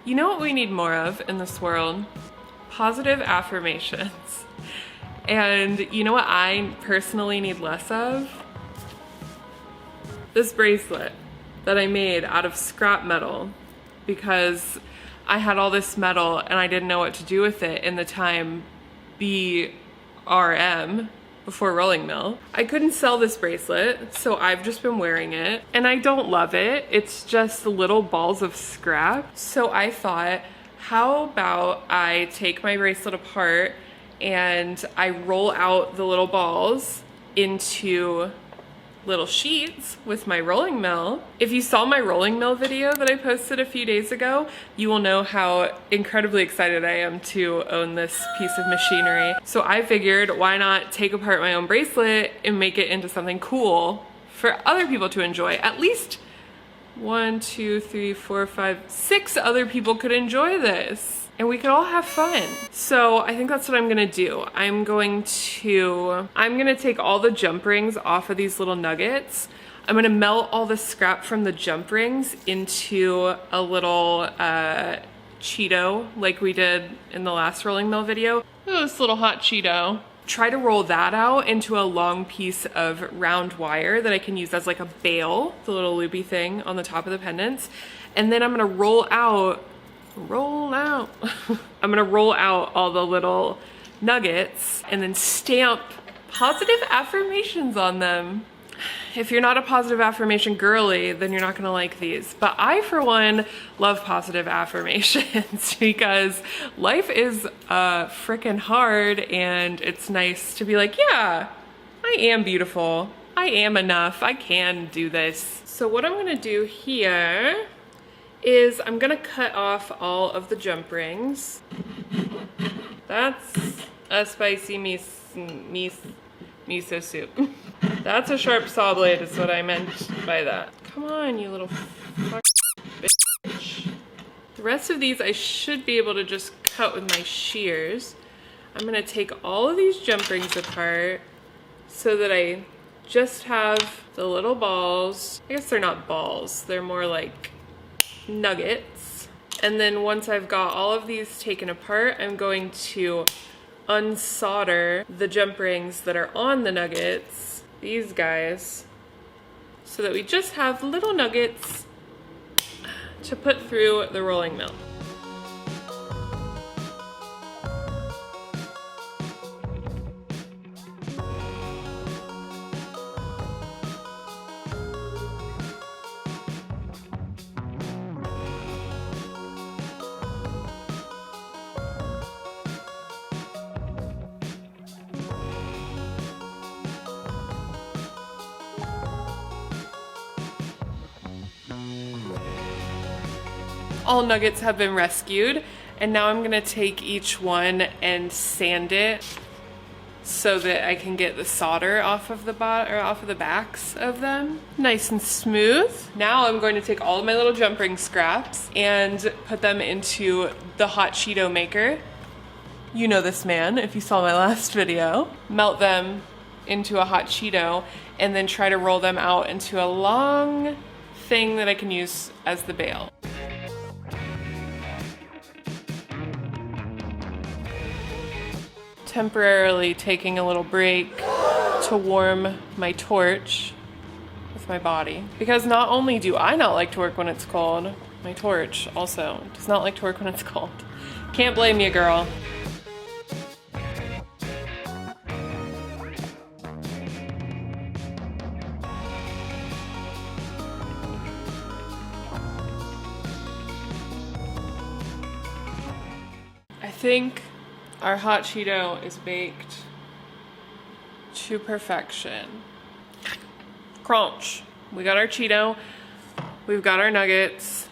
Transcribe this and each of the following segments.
You know what we need more of in this world? Positive affirmations. And you know what I personally need less of? This bracelet that I made out of scrap metal because I had all this metal and I didn't know what to do with it in the time BRM, before rolling mill. I couldn't sell this bracelet, so I've just been wearing it and I don't love it. It's just little balls of scrap. So I thought, how about I take my bracelet apart and I roll out the little balls into little sheets with my rolling mill. If you saw my rolling mill video that I posted a few days ago, you will know how incredibly excited I am to own this piece of machinery. So I figured, why not take apart my own bracelet and make it into something cool for other people to enjoy? At least 1, 2, 3, 4, 5, 6 other people could enjoy this. And we could all have fun. So I think that's what I'm gonna do. I'm gonna take all the jump rings off of these little nuggets. I'm gonna melt all the scrap from the jump rings into a little Cheeto like we did in the last rolling mill video. Oh, this little hot Cheeto. Try to roll that out into a long piece of round wire that I can use as like a bail, the little loopy thing on the top of the pendants. And then I'm gonna roll out I'm gonna roll out all the little nuggets and then stamp positive affirmations on them. If you're not a positive affirmation girly, then you're not gonna like these. But I, for one, love positive affirmations because life is freaking hard and it's nice to be like, yeah, I am beautiful. I am enough. I can do this. So what I'm gonna do here is I'm gonna cut off all of the jump rings. That's a spicy miso soup. That's a sharp saw blade is what I meant by that. Come on, you little fuck bitch. The rest of these I should be able to just cut with my shears. I'm gonna take all of these jump rings apart so that I just have the little balls. I guess they're not balls, they're more like nuggets. And then once I've got all of these taken apart, I'm going to unsolder the jump rings that are on the nuggets, these guys, so that we just have little nuggets to put through the rolling mill. All nuggets have been rescued, and now I'm gonna take each one and sand it so that I can get the solder off of the backs of them, nice and smooth. Now I'm going to take all of my little jump ring scraps and put them into the hot Cheeto maker. You know this man if you saw my last video. Melt them into a hot Cheeto and then try to roll them out into a long thing that I can use as the bail. Temporarily taking a little break to warm my torch with my body. Because not only do I not like to work when it's cold, my torch also does not like to work when it's cold. Can't blame you, girl. I think our hot Cheeto is baked to perfection. Crunch. We got our Cheeto, we've got our nuggets.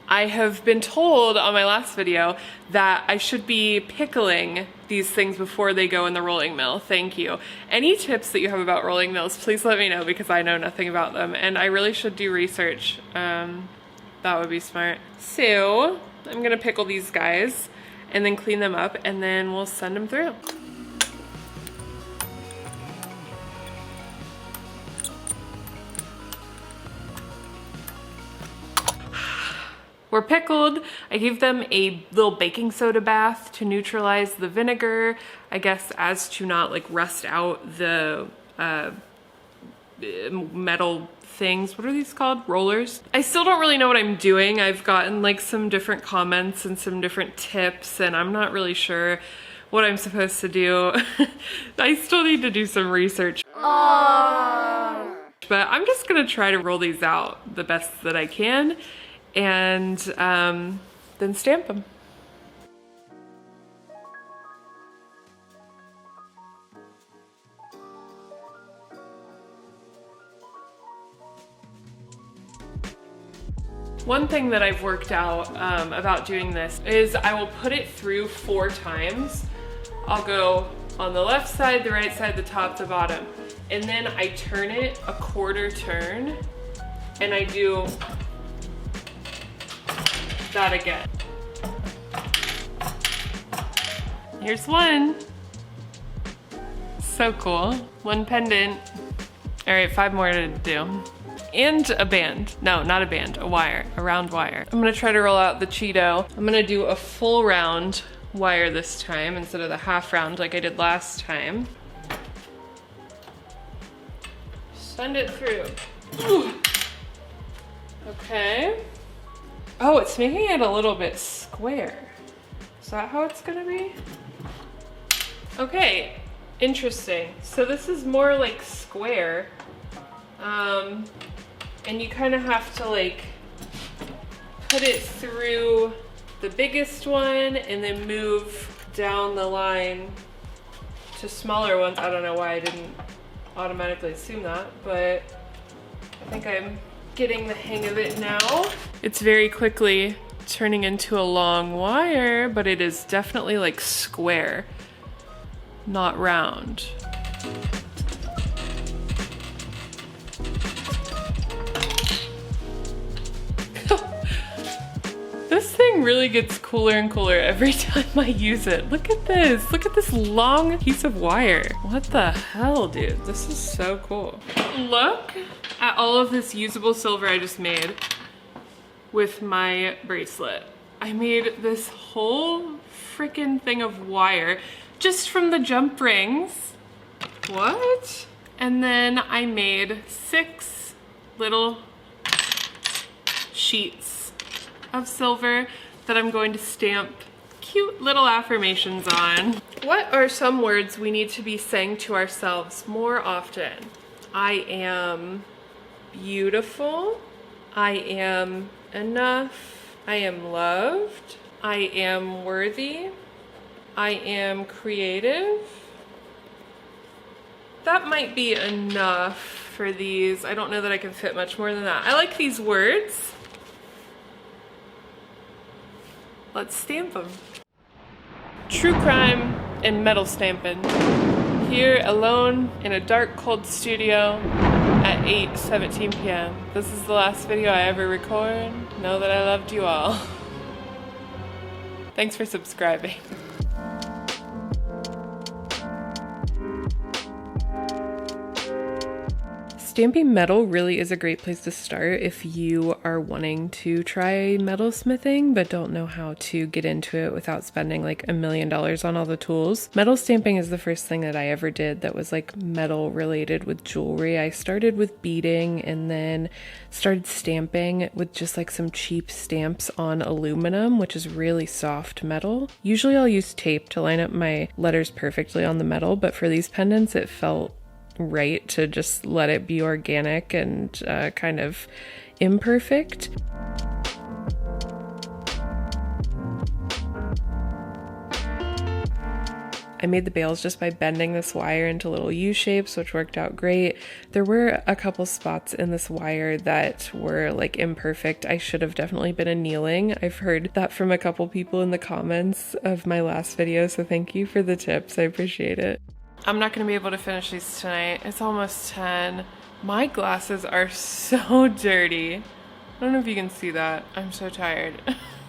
I have been told on my last video that I should be pickling these things before they go in the rolling mill. Thank you. Any tips that you have about rolling mills, please let me know because I know nothing about them and I really should do research. That would be smart. So I'm gonna pickle these guys and then clean them up and then we'll send them through. were pickled. I gave them a little baking soda bath to neutralize the vinegar, I guess as to not like rust out the metal things. What are these called? Rollers? I still don't really know what I'm doing. I've gotten like some different comments and some different tips, and I'm not really sure what I'm supposed to do. I still need to do some research. Aww. But I'm just gonna try to roll these out the best that I can and then stamp them. One thing that I've worked out about doing this is I will put it through 4 times. I'll go on the left side, the right side, the top, the bottom. And then I turn it a 1/4 turn and I do that again. Here's one. So cool. 1 pendant. All right, 5 more to do. And a band. No, not a band, a wire, a round wire. I'm gonna try to roll out the Cheeto. I'm gonna do a full round wire this time instead of the half round like I did last time. Send it through. Ooh. Okay. Oh, it's making it a little bit square. Is that how it's gonna be? Okay, interesting. So this is more like square. And you kind of have to like put it through the biggest one and then move down the line to smaller ones. I don't know why I didn't automatically assume that, but I think I'm getting the hang of it now. It's very quickly turning into a long wire, but it is definitely like square, not round. This thing really gets cooler and cooler every time I use it. Look at this. Look at this long piece of wire. What the hell, dude? This is so cool. Look at all of this usable silver I just made with my bracelet. I made this whole freaking thing of wire just from the jump rings. What? And then I made 6 little sheets of silver that I'm going to stamp cute little affirmations on. What are some words we need to be saying to ourselves more often? I am beautiful. I am enough. I am loved. I am worthy. I am creative. That might be enough for these. I don't know that I can fit much more than that. I like these words. Let's stamp them. True crime and metal stamping. Here alone in a dark, cold studio at 8:17 p.m. This is the last video I ever record. Know that I loved you all. Thanks for subscribing. Stamping metal really is a great place to start if you are wanting to try metal smithing but don't know how to get into it without spending like $1 million on all the tools. Metal stamping is the first thing that I ever did that was like metal related with jewelry. I started with beading and then started stamping with just like some cheap stamps on aluminum, which is really soft metal. Usually I'll use tape to line up my letters perfectly on the metal, but for these pendants it felt right to just let it be organic and kind of imperfect. I made the bails just by bending this wire into little U shapes, which worked out great. There were a couple spots in this wire that were like imperfect. I should have definitely been annealing. I've heard that from a couple people in the comments of my last video, so thank you for the tips. I appreciate it. I'm not going to be able to finish these tonight. It's almost 10. My glasses are so dirty. I don't know if you can see that. I'm so tired.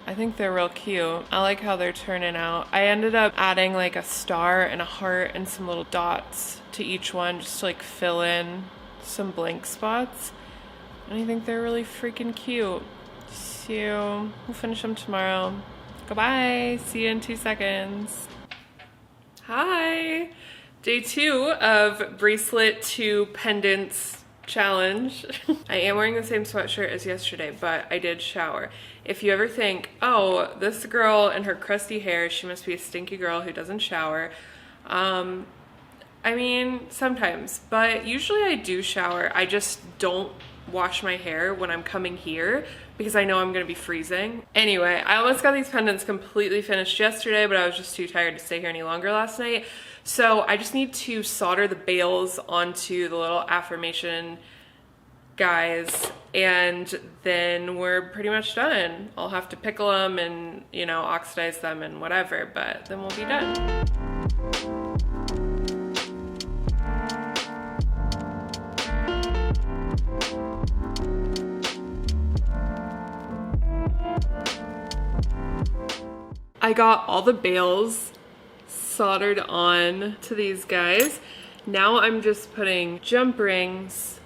I think they're real cute. I like how they're turning out. I ended up adding like a star and a heart and some little dots to each one just to like fill in some blank spots. And I think they're really freaking cute. miss you. We'll finish them tomorrow. Goodbye. See you in 2 seconds. Hi. Day 2 of bracelet to pendants challenge. I am wearing the same sweatshirt as yesterday, but I did shower. If you ever think, oh, this girl and her crusty hair, she must be a stinky girl who doesn't shower. I mean, sometimes, but usually I do shower. I just don't wash my hair when I'm coming here because I know I'm gonna be freezing. Anyway, I almost got these pendants completely finished yesterday, but I was just too tired to stay here any longer last night. So I just need to solder the bails onto the little affirmation guys, and then we're pretty much done. I'll have to pickle them and, you know, oxidize them and whatever, but then we'll be done. I got all the bails soldered on to these guys. Now I'm just putting jump rings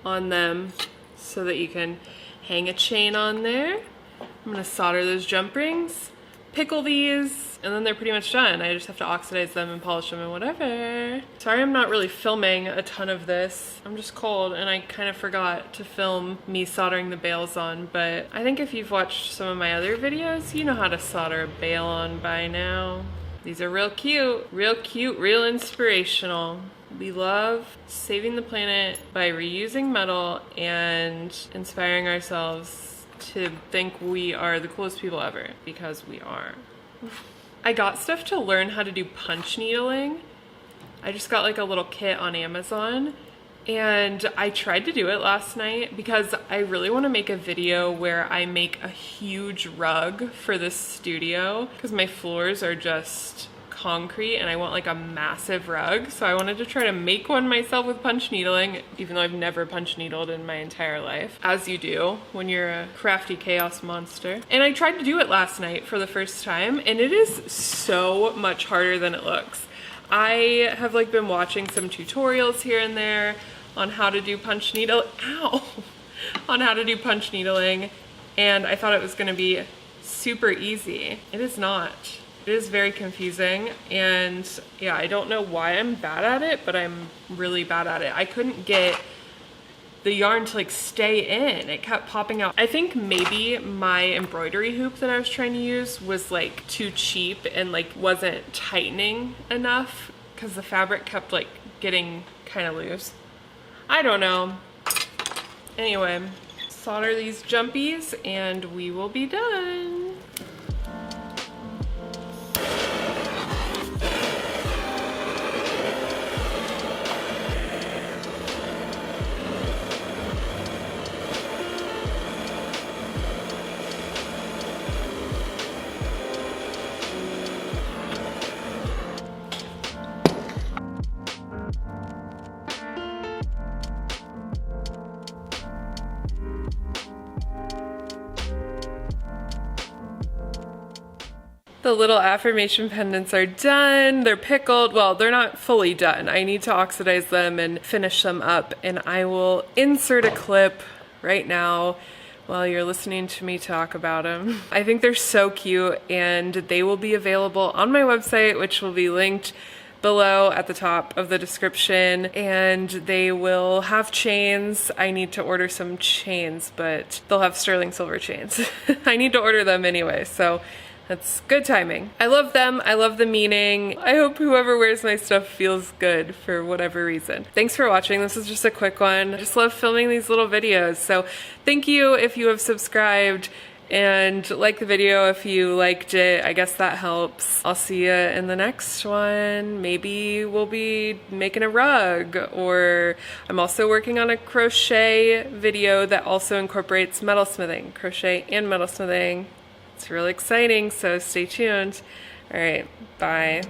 on them so that you can hang a chain on there. I'm gonna solder those jump rings, pickle these, and then they're pretty much done. I just have to oxidize them and polish them and whatever. Sorry I'm not really filming a ton of this. I'm just cold and I kind of forgot to film me soldering the bails on, but I think if you've watched some of my other videos, you know how to solder a bail on by now. These are real cute, real inspirational. We love saving the planet by reusing metal and inspiring ourselves to think we are the coolest people ever, because we are. I got stuff to learn how to do punch needling. I just got like a little kit on Amazon and I tried to do it last night because I really want to make a video where I make a huge rug for this studio because my floors are just concrete and I want like a massive rug. So I wanted to try to make one myself with punch needling, even though I've never punch needled in my entire life, as you do when you're a crafty chaos monster. And I tried to do it last night for the first time and it is so much harder than it looks. I have like been watching some tutorials here and there on how to do punch needle, on how to do punch needling, and I thought it was gonna be super easy. It is not. It is very confusing, and yeah, I don't know why I'm bad at it, but I'm really bad at it. I couldn't get the yarn to like stay in. It kept popping out. I think maybe my embroidery hoop that I was trying to use was like too cheap and like wasn't tightening enough because the fabric kept like getting kind of loose. I don't know. Anyway, solder these jumpies and we will be done. The little affirmation pendants are done. They're pickled. Well, they're not fully done. I need to oxidize them and finish them up, and I will insert a clip right now while you're listening to me talk about them. I think they're so cute, and they will be available on my website, which will be linked below at the top of the description, and they will have chains. I need to order some chains, but they'll have sterling silver chains. I need to order them anyway, so that's good timing. I love them. I love the meaning. I hope whoever wears my stuff feels good for whatever reason. Thanks for watching. This is just a quick one. I just love filming these little videos. So thank you if you have subscribed and like the video if you liked it. I guess that helps. I'll see you in the next one. Maybe we'll be making a rug, or I'm also working on a crochet video that also incorporates metalsmithing, crochet and metalsmithing. It's really exciting, so stay tuned. All right, bye.